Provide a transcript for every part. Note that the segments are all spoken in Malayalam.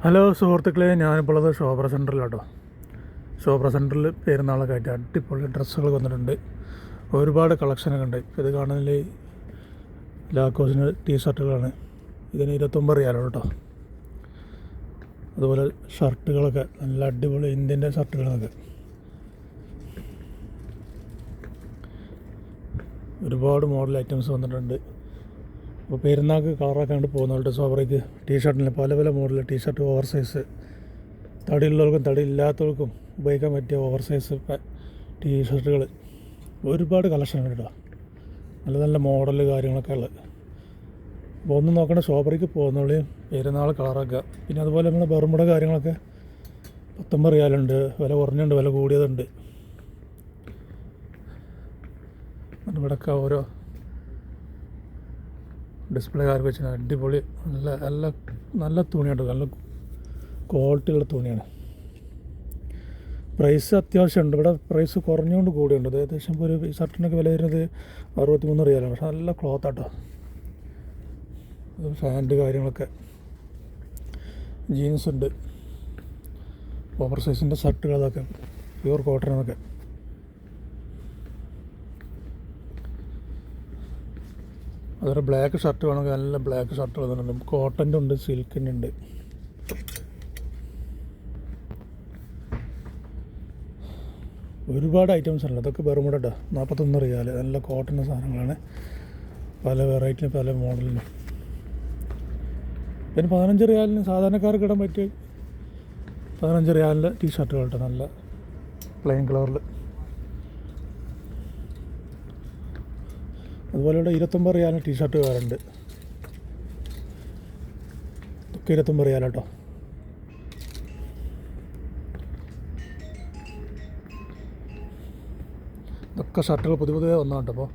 ഹലോ സുഹൃത്തുക്കളെ, ഞാനിപ്പോൾ ഉള്ളത് ഷോബ്ര സെൻറ്ററിലാട്ടോ. ഷോബ്ര സെൻറ്ററിൽ പെരുന്നാളൊക്കെ ആയിട്ട് അടിപൊളി ഡ്രസ്സുകൾ വന്നിട്ടുണ്ട്. ഒരുപാട് കളക്ഷനൊക്കെ ഉണ്ട്. ഇത് കാണുന്നതിൽ ലാക്കോസിന് ടീഷർട്ടുകളാണ്. ഇതിന് 29 റിയാലാണ് കേട്ടോ. അതുപോലെ ഷർട്ടുകളൊക്കെ നല്ല അടിപൊളി ഇന്ത്യൻ്റെ ഷർട്ടുകളൊക്കെ ഒരുപാട് മോഡൽ ഐറ്റംസ് വന്നിട്ടുണ്ട്. അപ്പോൾ പെരുന്നാൾക്ക് കളറൊക്കെ കണ്ട് പോകുന്നവരുടെ ഷോബ്രയ്ക്ക് ടീഷർട്ടിന് പല പല മോഡൽ ടീഷർട്ട്, ഓവർ സൈസ്, തടിയുള്ളവർക്കും തടിയില്ലാത്തവർക്കും ഉപയോഗിക്കാൻ പറ്റിയ ഓവർ സൈസ് ടീഷർട്ടുകൾ ഒരുപാട് കളക്ഷൻ ഉണ്ട് കേട്ടോ. നല്ല നല്ല മോഡൽ കാര്യങ്ങളൊക്കെ ഉള്ളത്. അപ്പോൾ ഒന്നും നോക്കണ്ട, ഷോബ്രയ്ക്ക് പോകുന്നവളി പെരുന്നാൾ കളറൊക്കെ. പിന്നെ അതുപോലെ നമ്മുടെ ബർമുട കാര്യങ്ങളൊക്കെ 19 റിയാലുണ്ട്. വില കുറഞ്ഞുണ്ട്, വില കൂടിയതുണ്ട്. ഇവിടെയൊക്കെ ഓരോ ഡിസ്പ്ലേ കാർ വെച്ച് അടിപൊളി നല്ല നല്ല നല്ല തുണിയുണ്ട്. നല്ല ക്വാളിറ്റിയുള്ള തുണിയാണ്. പ്രൈസ് അത്യാവശ്യമുണ്ട്. ഇവിടെ പ്രൈസ് കുറഞ്ഞുകൊണ്ട് കൂടിയുണ്ട്. ഏകദേശം ഇപ്പോൾ ഒരു ഷർട്ടിനൊക്കെ വില വരുന്നത് 63 റിയാലാണ്. പക്ഷേ നല്ല ക്ലോത്ത് ആട്ടോ. ഫാൻറ്റ് കാര്യങ്ങളൊക്കെ, ജീൻസ് ഉണ്ട്, ഓവർ സൈസിൻ്റെ ഷർട്ടുകൾ, അതൊക്കെ പ്യൂർ കോട്ടൺ. അതൊക്കെ അതുപോലെ ബ്ലാക്ക് ഷർട്ട് വേണമെങ്കിൽ നല്ല ബ്ലാക്ക് ഷർട്ട് വന്നിട്ടുണ്ട്. കോട്ടൻ്റെ ഉണ്ട്, സിൽക്കിൻ്റെ ഉണ്ട്. ഒരുപാട് ഐറ്റംസ് ഉണ്ട്. അതൊക്കെ ബർമുഡ 41 റിയാൽ. നല്ല കോട്ടൻ്റെ സാധനങ്ങളാണ്. പല വെറൈറ്റിന് പല മോഡലിനും. പിന്നെ 15 റിയാലിന് സാധാരണക്കാർക്ക് ഇടാൻ പറ്റിയ 15 റിയാലിൻ്റെ ടീഷർട്ടുകൾ കേട്ടോ. നല്ല പ്ലെയിൻ കളറിൽ. അതുപോലെ ഇവിടെ 29 റിയാലിന് ടീഷർട്ട് വേറുണ്ട്. ഇതൊക്കെ 29 റിയാൽ കേട്ടോ. ഇതൊക്കെ ഷർട്ടുകൾ പുതിയ പുതിയ വന്നാണ് കേട്ടോ. അപ്പോൾ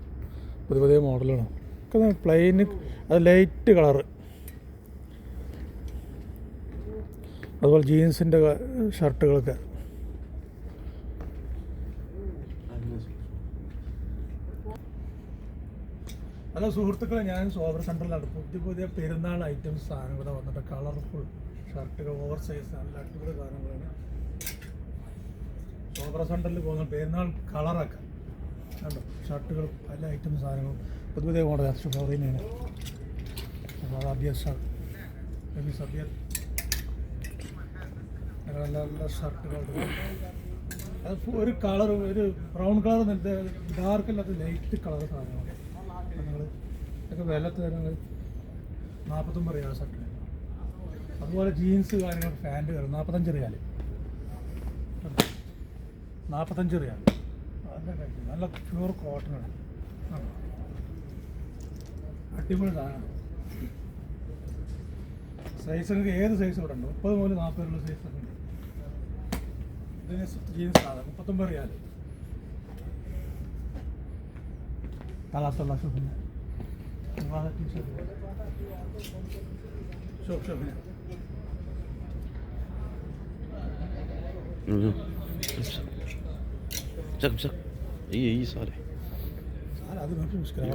പുതിയ പുതിയ മോഡലാണ്. ഒക്കെ പ്ലെയിന്, അത് ലൈറ്റ് കളറ്. അതുപോലെ ജീൻസിൻ്റെ ഷർട്ടുകളൊക്കെ. ഹലോ സുഹൃത്തുക്കളെ, ഞാൻ ഷോബ്ര സെൻറ്ററിലാണ്. പുതിയ പുതിയ പെരുന്നാൾ ഐറ്റംസ് സാധനങ്ങൾ വന്നിട്ട് കളർഫുൾ ഷർട്ടുകൾ, ഓവർ സൈസ്, നല്ല അടിപൊളി സാധനങ്ങളാണ്. ഷോബ്ര സെൻറ്ററിൽ പോകുന്ന പെരുന്നാൾ കളറൊക്കെ കണ്ടോ. ഷർട്ടുകൾ, പല ഐറ്റം സാധനങ്ങളും പുതിയ പുതിയ മോഡൽ ഷോബ്രയിലാണ്. നല്ല നല്ല ഷർട്ടുകൾ. അത് ഒരു കളർ, ഒരു ബ്രൗൺ കളർ, ഡാർക്ക് അല്ലാത്ത ലൈറ്റ് കളർ സാധനങ്ങൾ. നിങ്ങൾ ഇതൊക്കെ വില തരുന്നത് 49 റിയാൽ ഷർട്ട്. അതുപോലെ ജീൻസ് കാര്യങ്ങൾ, ഫാൻറ്റ് കാര്യങ്ങൾ 45 റിയാൽ. 45 റിയാൽ. നല്ല പ്യൂർ കോട്ടനാണ്. അടിപൊളി സാധനമാണ്. സൈസൊക്കെ ഏത് സൈസ് ഇവിടെ ഉണ്ട്. 30 മുതൽ 40 ഉള്ള സൈസൊക്കെ ഉണ്ട്. ഇതിന് ജീൻസ് സാധനം 39 റിയാൽ. കളർത്തുള്ള ഷോപ്പിന് ഷോപ്പിന് امسك امسك. هي صالح. هذا ما في مشكله.